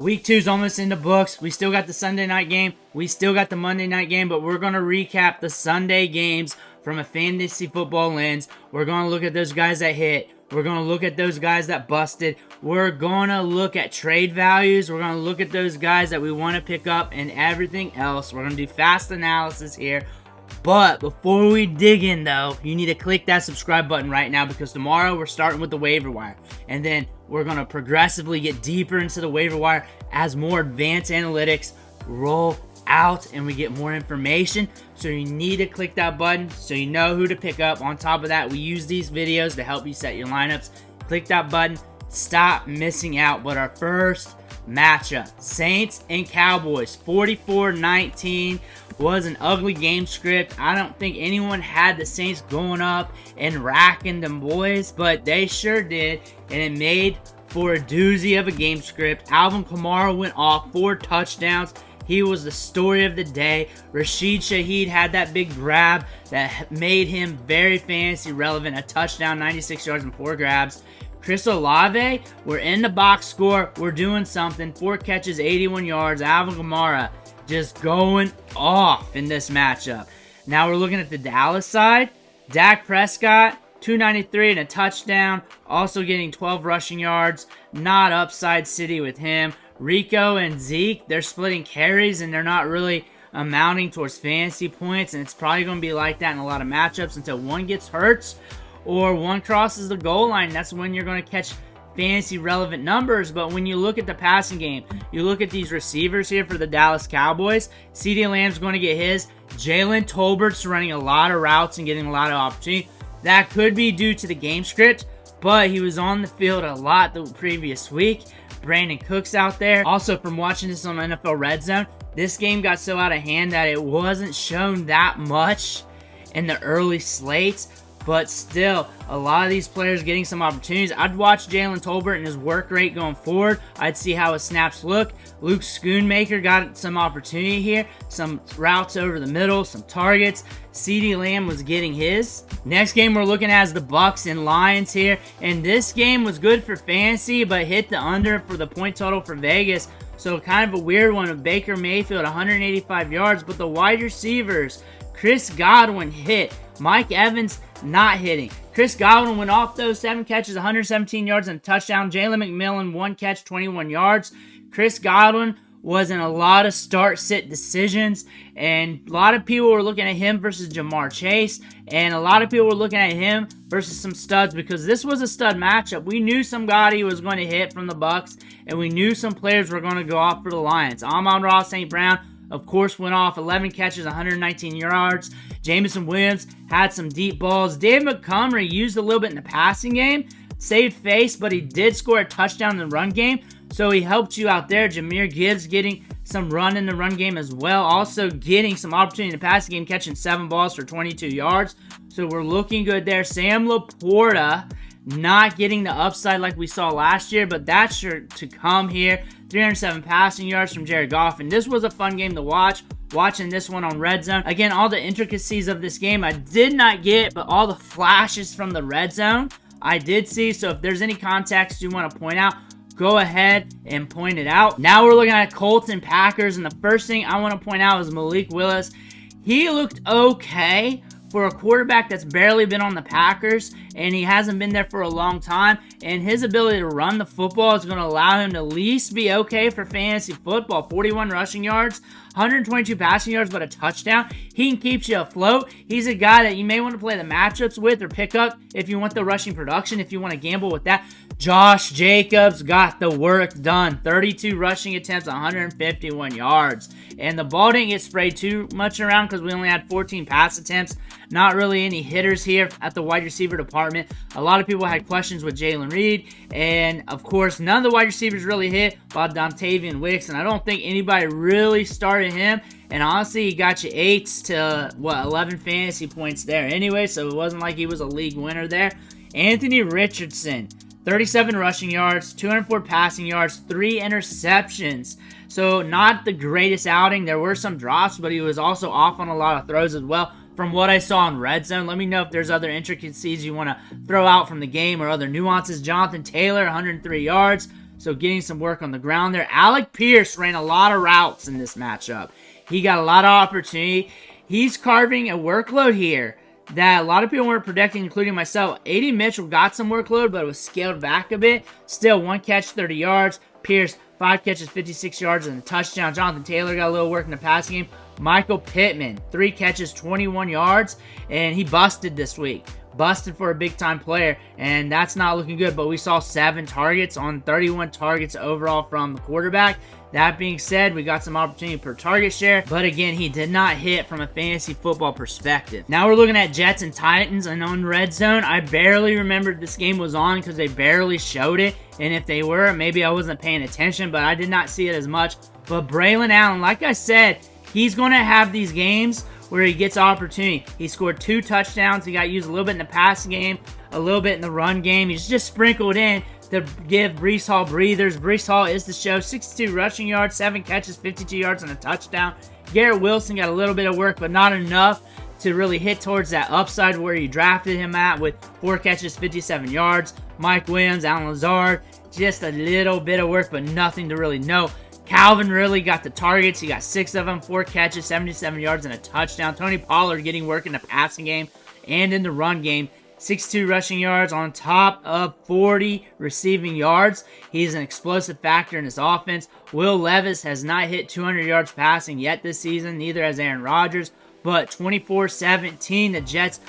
Week 2's almost in the books. We still got the Sunday night game. We still got the Monday night game, but we're going to recap the Sunday games from a fantasy football lens. We're going to look at those guys that hit. We're going to look at those guys that busted. We're going to look at trade values. We're going to look at those guys that we want to pick up and everything else. We're going to do fast analysis here. But before we dig in, though, you need to click that subscribe button right now, because tomorrow we're starting with the waiver wire. And then we're going to progressively get deeper into the waiver wire as more advanced analytics roll out and we get more information. So you need to click that button so you know who to pick up. On top of that, we use these videos to help you set your lineups. Click that button. Stop missing out. But our first matchup, Saints and Cowboys, 44-19, was an ugly game script. I don't think anyone had the Saints going up and racking them boys, but they sure did, and it made for a doozy of a game script. Alvin Kamara went off, 4 touchdowns. He was the story of the day. Rashid Shaheed had that big grab that made him very fantasy relevant, a touchdown, 96 yards and 4 grabs. Chris Olave, we're in the box score. We're doing something. 4 catches, 81 yards. Alvin Kamara just going off in this matchup. Now we're looking at the Dallas side. Dak Prescott, 293 and a touchdown. Also getting 12 rushing yards. Not upside city with him. Rico and Zeke, they're splitting carries and they're not really amounting towards fantasy points. And it's probably going to be like that in a lot of matchups until one gets hurt or one crosses the goal line. That's when you're going to catch fantasy relevant numbers. But when you look at the passing game, you look at these receivers here for the Dallas Cowboys. CeeDee Lamb's going to get his. Jalen Tolbert's running a lot of routes and getting a lot of opportunity. That could be due to the game script, but he was on the field a lot the previous week. Brandon Cooks out there. Also, from watching this on NFL Red Zone, this game got so out of hand that it wasn't shown that much in the early slates. But still, a lot of these players getting some opportunities. I'd watch Jalen Tolbert and his work rate going forward. I'd see how his snaps look. Luke Schoonmaker got some opportunity here. Some routes over the middle, some targets. CeeDee Lamb was getting his. Next game we're looking at is the Bucks and Lions here. And this game was good for fantasy, but hit the under for the point total for Vegas. So kind of a weird one with Baker Mayfield, 185 yards. But the wide receivers, Chris Godwin hit. Mike Evans not hitting. Chris Godwin went off those 7 catches, 117 yards and a touchdown. Jalen McMillan, 1 catch, 21 yards. Chris Godwin was in a lot of start-sit decisions, and a lot of people were looking at him versus Jamar Chase, and a lot of people were looking at him versus some studs, because this was a stud matchup. We knew somebody was going to hit from the Bucks, and we knew some players were going to go off for the Lions. Amon-Ra St. Brown, of course, went off 11 catches, 119 yards. Jameson Williams had some deep balls. David Montgomery used a little bit in the passing game. Saved face, but he did score a touchdown in the run game. So he helped you out there. Jahmyr Gibbs getting some run in the run game as well. Also getting some opportunity in the passing game, catching 7 balls for 22 yards. So we're looking good there. Sam Laporta not getting the upside like we saw last year, but that's sure to come here. 307 passing yards from Jared Goff, and this was a fun game to watch. Watching this one on Red Zone. Again, all the intricacies of this game I did not get, but all the flashes from the Red Zone I did see. So if there's any context you want to point out, go ahead and point it out. Now we're looking at Colts and Packers, and the first thing I want to point out is Malik Willis. He looked okay for a quarterback that's barely been on the Packers, and he hasn't been there for a long time, and his ability to run the football is going to allow him to at least be okay for fantasy football. 41 rushing yards, 122 passing yards, but a touchdown. He can keep you afloat. He's a guy that you may want to play the matchups with or pick up if you want the rushing production, if you want to gamble with that. Josh Jacobs got the work done. 32 rushing attempts, 151 yards. And the ball didn't get sprayed too much around because we only had 14 pass attempts. Not really any hitters here at the wide receiver department. A lot of people had questions with Jalen Reed. And, of course, none of the wide receivers really hit by Dontavian Wicks. And I don't think anybody really started him. And honestly, he got you 8 to, 11 fantasy points there anyway. So it wasn't like he was a league winner there. Anthony Richardson, 37 rushing yards, 204 passing yards, 3 interceptions. So not the greatest outing. There were some drops, but he was also off on a lot of throws as well. From what I saw in Red Zone, let me know if there's other intricacies you want to throw out from the game or other nuances. Jonathan Taylor, 103 yards. so getting some work on the ground there. Alec Pierce ran a lot of routes in this matchup. He got a lot of opportunity. He's carving a workload here that a lot of people weren't predicting, including myself. A.D. Mitchell got some workload, but it was scaled back a bit. Still, 1 catch, 30 yards. Pierce, 5 catches, 56 yards, and a touchdown. Jonathan Taylor got a little work in the passing game. Michael Pittman, 3 catches, 21 yards, and he busted this week. Busted for a big-time player, and that's not looking good, but we saw 7 targets on 31 targets overall from the quarterback. That being said, we got some opportunity per target share, but again, he did not hit from a fantasy football perspective. Now we're looking at Jets and Titans, and on Red Zone, I barely remembered this game was on because they barely showed it, and if they were, maybe I wasn't paying attention, but I did not see it as much. But Braelon Allen, like I said, he's going to have these games where he gets opportunity. He scored 2 touchdowns. He got used a little bit in the passing game, a little bit in the run game. He's just sprinkled in to give Breece Hall breathers. Breece Hall is the show. 62 rushing yards, 7 catches, 52 yards, and a touchdown. Garrett Wilson got a little bit of work, but not enough to really hit towards that upside where you drafted him at with 4 catches, 57 yards. Mike Williams, Alan Lazard, just a little bit of work, but nothing to really know. Calvin really got the targets. He got 6 of them, 4 catches, 77 yards, and a touchdown. Tony Pollard getting work in the passing game and in the run game. 62 rushing yards on top of 40 receiving yards. He's an explosive factor in this offense. Will Levis has not hit 200 yards passing yet this season. Neither has Aaron Rodgers. But 24-17, the Jets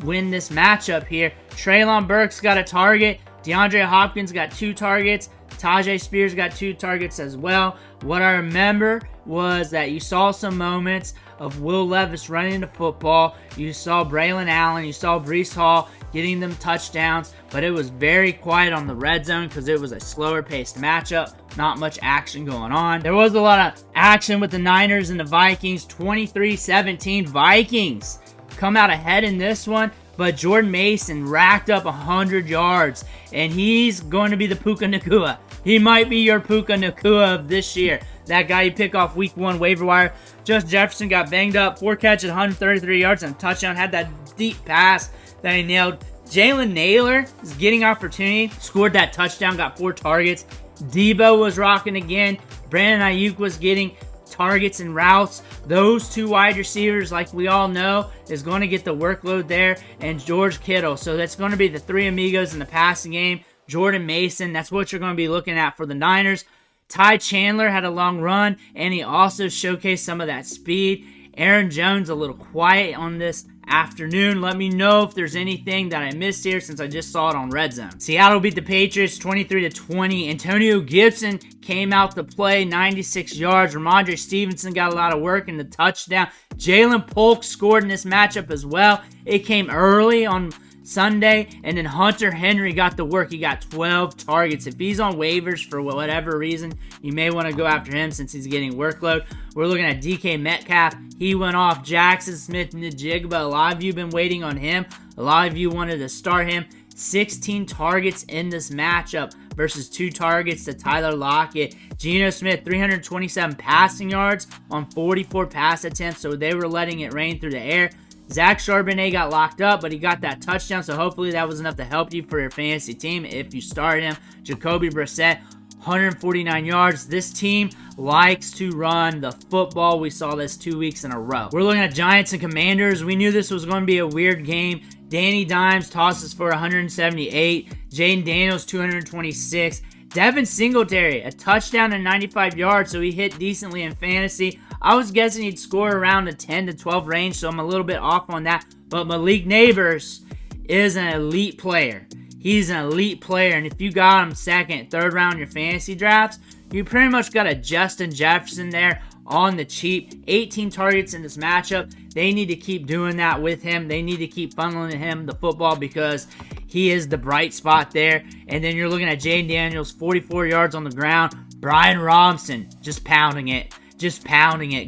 win this matchup here. Treylon Burks got a target. DeAndre Hopkins got 2 targets. Tajay Spears got 2 targets as well. What I remember was that you saw some moments of Will Levis running the football. You saw Braelon Allen. You saw Breece Hall getting them touchdowns. But it was very quiet on the red zone because it was a slower paced matchup. Not much action going on. There was a lot of action with the Niners and the Vikings. 23-17 Vikings come out ahead in this one. But Jordan Mason racked up 100 yards, and he's going to be the Puka Nacua. He might be your Puka Nacua of this year. That guy you pick off week 1 waiver wire. Justin Jefferson got banged up, 4 catches, 133 yards, and a touchdown. Had that deep pass that he nailed. Jalen Naylor is getting opportunity. Scored that touchdown, got 4 targets. Debo was rocking again. Brandon Ayuk was getting targets and routes. Those 2 wide receivers, like we all know, is going to get the workload there, and George Kittle. So that's going to be the 3 amigos in the passing game. Jordan Mason, that's what you're going to be looking at for the Niners. Ty Chandler had a long run, and he also showcased some of that speed. Aaron Jones a little quiet on this afternoon. Let me know if there's anything that I missed here since I just saw it on Red Zone. Seattle beat the Patriots 23-20. Antonio Gibson came out to play, 96 yards. Ramondre Stevenson got a lot of work in the touchdown. Jalen Polk scored in this matchup as well. It came early on Sunday, and then Hunter Henry got the work. He got 12 targets. If he's on waivers for whatever reason, you may want to go after him since he's getting workload. We're looking at DK Metcalf. He went off. Jackson Smith-Njigba. A lot of you have been waiting on him. A lot of you wanted to start him. 16 targets in this matchup versus 2 targets to Tyler Lockett. Geno Smith, 327 passing yards on 44 pass attempts, so they were letting it rain through the air. Zach Charbonnet got locked up, but he got that touchdown, so hopefully that was enough to help you for your fantasy team if you started him. Jacoby Brissett, 149 yards. This team likes to run the football. We saw this 2 weeks in a row. We're looking at Giants and Commanders. We knew this was going to be a weird game. Danny Dimes tosses for 178. Jaden Daniels, 226. Devin Singletary, a touchdown and 95 yards, so he hit decently in fantasy. I was guessing he'd score around the 10 to 12 range, so I'm a little bit off on that. But Malik Neighbors is an elite player. He's an elite player, and if you got him second, third round in your fantasy drafts, you pretty much got a Justin Jefferson there on the cheap. 18 targets in this matchup. They need to keep doing that with him. They need to keep funneling him the football because he is the bright spot there. And then you're looking at Jaden Daniels, 44 yards on the ground. Brian Robinson just pounding it.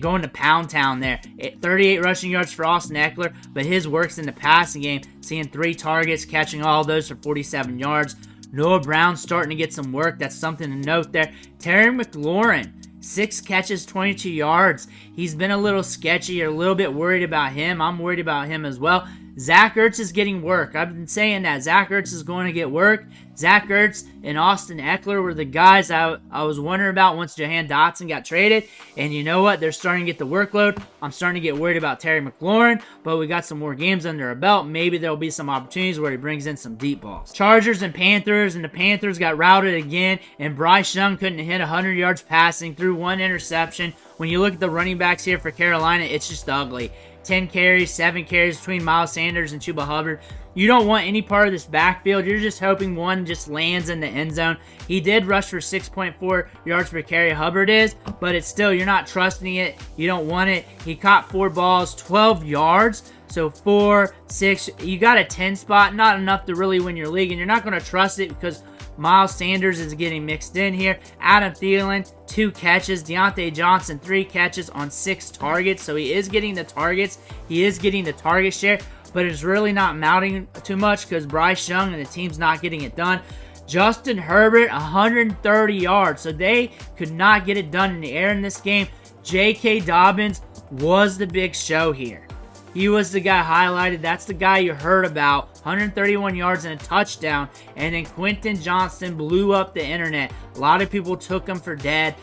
Going to Pound Town there. 38 rushing yards for Austin Eckler, but his work's in the passing game. Seeing 3 targets, catching all of those for 47 yards. Noah Brown starting to get some work. That's something to note there. Terry McLaurin, 6 catches, 22 yards. He's been a little sketchy. You're a little bit worried about him. I'm worried about him as well. Zach Ertz is getting work. I've been saying that. Zach Ertz is going to get work. Zach Ertz and Austin Eckler were the guys I was wondering about once Jahan Dotson got traded. And you know what? They're starting to get the workload. I'm starting to get worried about Terry McLaurin, but we got some more games under our belt. Maybe there'll be some opportunities where he brings in some deep balls. Chargers and the Panthers got routed again, and Bryce Young couldn't hit 100 yards passing, threw one interception. When you look at the running backs here for Carolina, it's just ugly. 10 carries, 7 carries between Miles Sanders and Chuba Hubbard. You don't want any part of this backfield. You're just hoping one just lands in the end zone. He did rush for 6.4 yards per carry, Hubbard is, but it's still, you're not trusting it. You don't want it. He caught 4 balls, 12 yards. So 4, 6, you got a 10 spot, not enough to really win your league, and you're not going to trust it because Miles Sanders is getting mixed in here. Adam Thielen, 2 catches. Deontay Johnson, 3 catches on 6 targets. So he is getting the targets. He is getting the target share, but it's really not mounting too much because Bryce Young and the team's not getting it done. Justin Herbert, 130 yards. So they could not get it done in the air in this game. J.K. Dobbins was the big show here. He was the guy highlighted. That's the guy you heard about. 131 yards and a touchdown. And then Quentin Johnston blew up the internet. A lot of people took him for dead.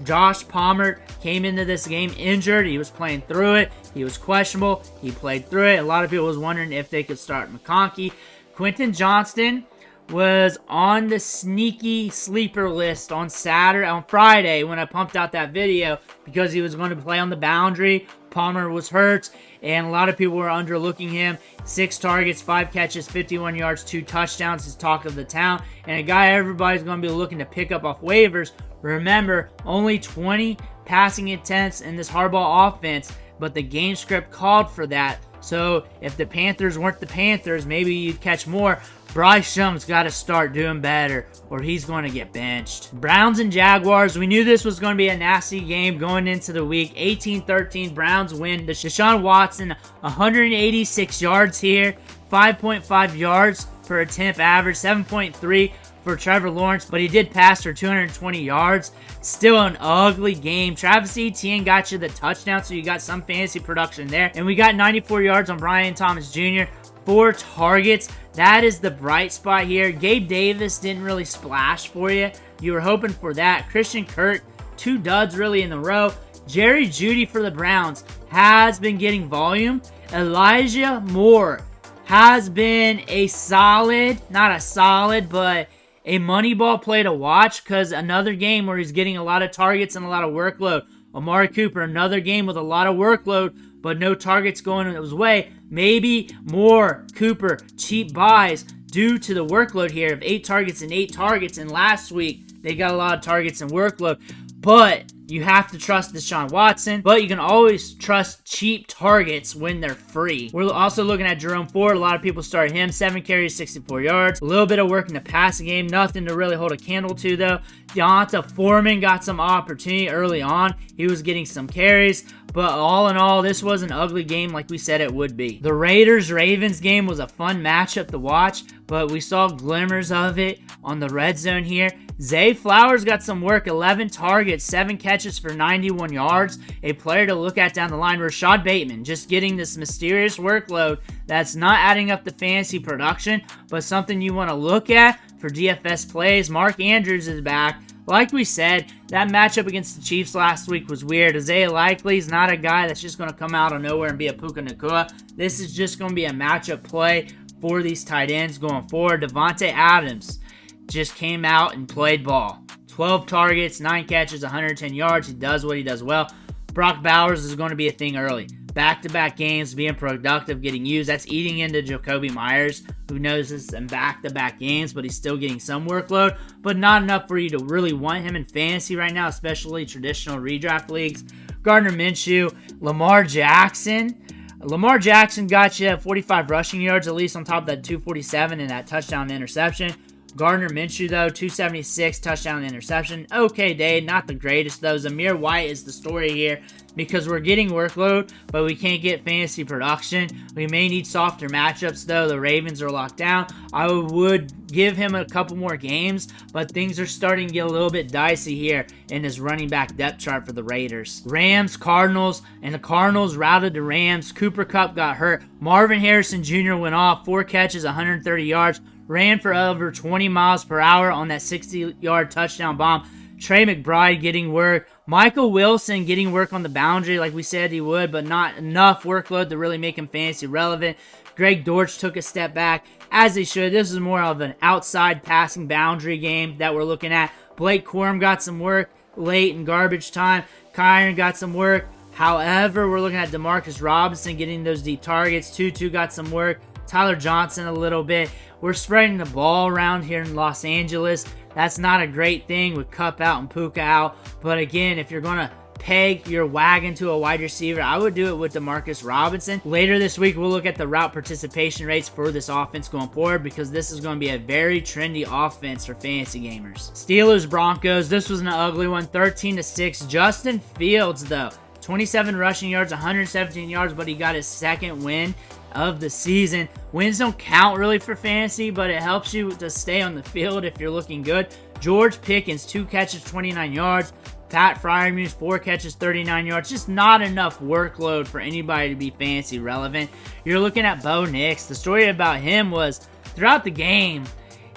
Josh Palmer came into this game injured. He was playing through it. He was questionable. He played through it. A lot of people was wondering if they could start McConkey. Quentin Johnston was on the sneaky sleeper list on Friday when I pumped out that video because he was going to play on the boundary. Palmer was hurt, and a lot of people were underlooking him. 6 targets, 5 catches, 51 yards, 2 touchdowns, his talk of the town, and a guy everybody's going to be looking to pick up off waivers. Remember, only 20 passing attempts in this Harbaugh offense, but the game script called for that. So if the Panthers weren't the Panthers, maybe you'd catch more. Bryce Young's got to start doing better or he's going to get benched. Browns and Jaguars. We knew this was going to be a nasty game going into the week. 18-13, Browns win. Deshaun Watson, 186 yards here. 5.5 yards per attempt average. 7.3 for Trevor Lawrence, but he did pass for 220 yards. Still an ugly game. Travis Etienne got you the touchdown, so you got some fantasy production there. And we got 94 yards on Brian Thomas Jr., 4 targets. That is the bright spot here. Gabe Davis didn't really splash for you. You were hoping for that. Christian Kirk, 2 duds really in a row. Jerry Jeudy for the Browns has been getting volume. Elijah Moore has been a solid, not a solid, but a money ball play to watch because another game where he's getting a lot of targets and a lot of workload. Amari Cooper, another game with a lot of workload, but no targets going his way. Maybe more Cooper cheap buys due to the workload here of 8 targets and 8 targets. And last week, they got a lot of targets and workload. But you have to trust Deshaun Watson, but you can always trust cheap targets when they're free. We're also looking at Jerome Ford. A lot of people started him. 7 carries, 64 yards. A little bit of work in the passing game. Nothing to really hold a candle to, though. Deonta Foreman got some opportunity early on. He was getting some carries. But all in all, this was an ugly game like we said it would be. The Raiders-Ravens game was a fun matchup to watch, but we saw glimmers of it on the red zone here. Zay Flowers got some work, 11 targets, 7 catches for 91 yards. A player to look at down the line. Rashad Bateman just getting this mysterious workload that's not adding up to fantasy production, but something you want to look at for DFS plays. Mark Andrews is back. Like we said, that matchup against the Chiefs last week was weird. Isaiah Likely is not a guy that's just going to come out of nowhere and be a Puka Nacua. This is just going to be a matchup play for these tight ends going forward. Devontae Adams just came out and played ball. 12 targets, 9 catches, 110 yards. He does what he does well. Brock Bowers is going to be a thing early. Back-to-back games, being productive, getting used. That's eating into Jacoby Myers, who knows this in back-to-back games, but he's still getting some workload, but not enough for you to really want him in fantasy right now, especially traditional redraft leagues. Gardner Minshew, Lamar Jackson. Lamar Jackson got you 45 rushing yards, at least on top of that 247 and that touchdown interception. Gardner Minshew, though, 276, touchdown and interception. Okay day, not the greatest, though. Zamir White is the story here because we're getting workload, but we can't get fantasy production. We may need softer matchups, though. The Ravens are locked down. I would give him a couple more games, but things are starting to get a little bit dicey here in his running back depth chart for the Raiders. Rams, Cardinals, and the Cardinals routed the Rams. Cooper Kupp got hurt. Marvin Harrison Jr. went off, 4 catches, 130 yards, ran for over 20 miles per hour on that 60-yard touchdown bomb. Trey McBride getting work. Michael Wilson getting work on the boundary like we said he would, but not enough workload to really make him fantasy relevant. Greg Dortch took a step back, as he should. This is more of an outside passing boundary game that we're looking at. Blake Corum got some work late in garbage time. Kyron got some work. However, we're looking at Demarcus Robinson getting those deep targets. Tutu got some work. Tyler Johnson a little bit. We're spreading the ball around here in Los Angeles. That's not a great thing with Kupp out and Puka out. But again, if you're going to peg your wagon to a wide receiver, I would do it with Demarcus Robinson. Later this week, we'll look at the route participation rates for this offense going forward because this is going to be a very trendy offense for fantasy gamers. Steelers, Broncos. This was an ugly one, 13-6. Justin Fields, though, 27 rushing yards, 117 yards, but he got his second win of the season. Wins don't count really for fantasy, but it helps you to stay on the field if you're looking good. George Pickens, 2 catches, 29 yards. Pat Freiermuth, 4 catches, 39 yards. Just not enough workload for anybody to be fantasy relevant. You're looking at Bo Nix. The story about him was throughout the game,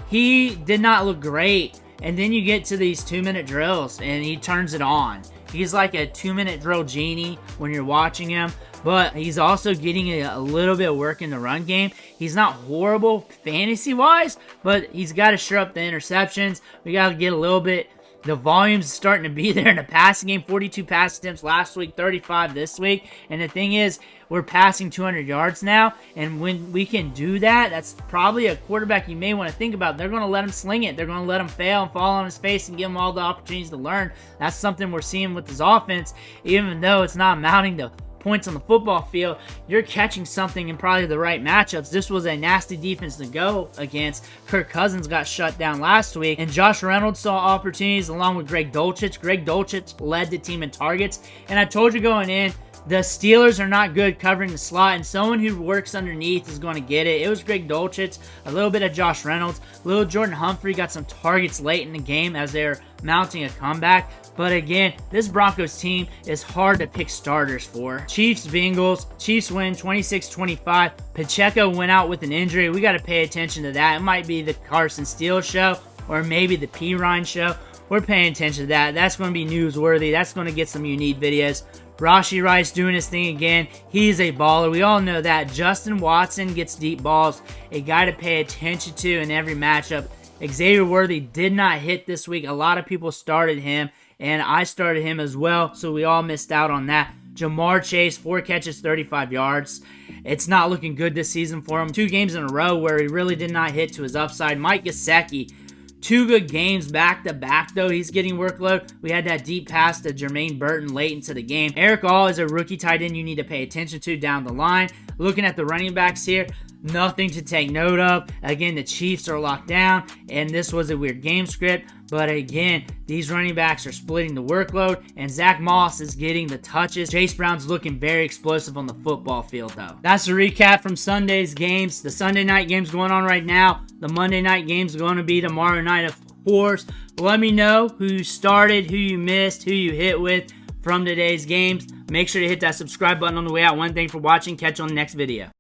he did not look great. And then you get to these 2-minute drills, and he turns it on. He's like a 2-minute drill genie when you're watching him, but he's also getting a little bit of work in the run game. He's not horrible fantasy-wise, but he's got to shore up the interceptions. We got to get a little bit. The volume's starting to be there in the passing game. 42 pass attempts last week, 35 this week. And the thing is, we're passing 200 yards now. And when we can do that, that's probably a quarterback you may want to think about. They're going to let him sling it. They're going to let him fail and fall on his face and give him all the opportunities to learn. That's something we're seeing with this offense. Even though it's not amounting to points on the football field, you're catching something in probably the right matchups. This was a nasty defense to go against. Kirk Cousins got shut down last week, and Josh Reynolds saw opportunities along with Greg Dulcich. Greg Dulcich led the team in targets, and I told you going in, the Steelers are not good covering the slot, and someone who works underneath is going to get it. It was Greg Dulcich, a little bit of Josh Reynolds, little Jordan Humphrey got some targets late in the game as they're mounting a comeback. But again, this Broncos team is hard to pick starters for. Chiefs, Bengals. Chiefs win 26-25. Pacheco went out with an injury. We got to pay attention to that. It might be the Carson Steele show or maybe the P. Ryan show. We're paying attention to that. That's going to be newsworthy. That's going to get some unique videos. Rashee Rice doing his thing again. He's a baller. We all know that. Justin Watson gets deep balls. A guy to pay attention to in every matchup. Xavier Worthy did not hit this week. A lot of people started him, and I started him as well, so we all missed out on that. Jamar Chase, 4 catches, 35 yards. It's not looking good this season for him. 2 games in a row where he really did not hit to his upside. Mike Gesicki, 2 good games back-to-back, though. He's getting workload. We had that deep pass to Jermaine Burton late into the game. Eric All is a rookie tight end you need to pay attention to down the line. Looking at the running backs here, nothing to take note of. Again, the Chiefs are locked down, and this was a weird game script. But again, these running backs are splitting the workload, and Zach Moss is getting the touches. Chase Brown's looking very explosive on the football field, though. That's a recap from Sunday's games. The Sunday night game's going on right now. The Monday night game's going to be tomorrow night, of course. Let me know who you started, who you missed, who you hit with from today's games. Make sure to hit that subscribe button on the way out. One thing for watching. Catch you on the next video.